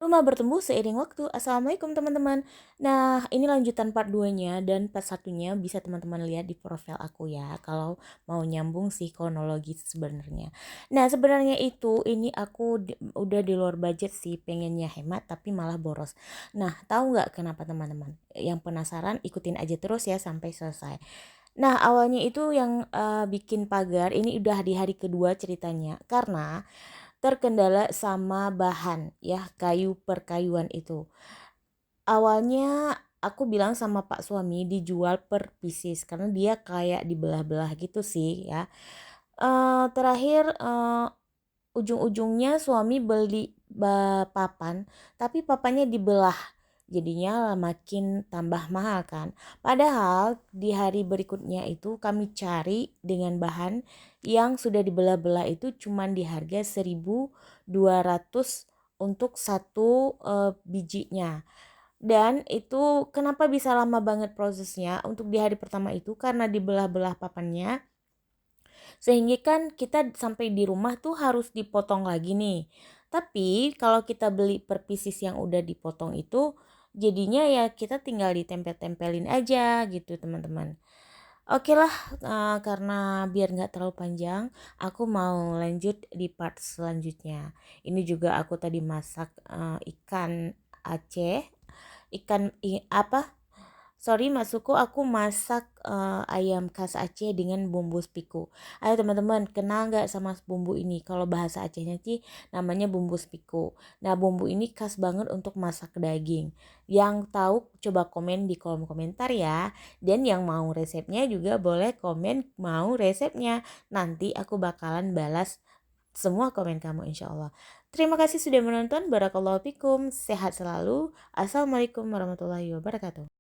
Rumah bertumbuh seiring waktu. Assalamualaikum teman-teman. Nah, ini lanjutan part 2-nya dan part satunya bisa teman-teman lihat di profil aku ya. Kalau mau nyambung sih kronologi sebenarnya. Nah, sebenarnya itu ini aku udah di luar budget sih, pengennya hemat tapi malah boros. Nah, tahu nggak kenapa teman-teman? Yang penasaran ikutin aja terus ya sampai selesai. Nah, awalnya itu yang bikin pagar ini udah di hari kedua ceritanya. Karena terkendala sama bahan ya, kayu perkayuan itu. Awalnya aku bilang sama Pak suami dijual per pieces karena dia kayak dibelah-belah gitu sih ya. Terakhir ujung-ujungnya suami beli papan, tapi papannya dibelah. Jadinya makin tambah mahal kan. Padahal di hari berikutnya itu kami cari dengan bahan yang sudah dibelah-belah itu cuman di harga 1.200 untuk satu bijinya. Dan itu kenapa bisa lama banget prosesnya untuk di hari pertama itu karena dibelah-belah papannya sehingga kan kita sampai di rumah tuh harus dipotong lagi nih. Tapi kalau kita beli per pieces yang udah dipotong itu jadinya ya kita tinggal ditempel-tempelin aja gitu teman-teman. Oke lah, karena biar nggak terlalu panjang, aku mau lanjut di part selanjutnya. Ini juga aku tadi masak ikan Aceh, apa? Sorry maksudku aku masak ayam khas Aceh dengan bumbu spiku. Ayo teman-teman kenal nggak sama bumbu ini? Kalau bahasa Acehnya sih namanya bumbu spiku. Nah bumbu ini khas banget untuk masak daging. Yang tahu coba komen di kolom komentar ya. Dan yang mau resepnya juga boleh komen mau resepnya. Nanti aku bakalan balas semua komen kamu insya Allah. Terima kasih sudah menonton. Barakallahu fikum. Sehat selalu. Assalamualaikum warahmatullahi wabarakatuh.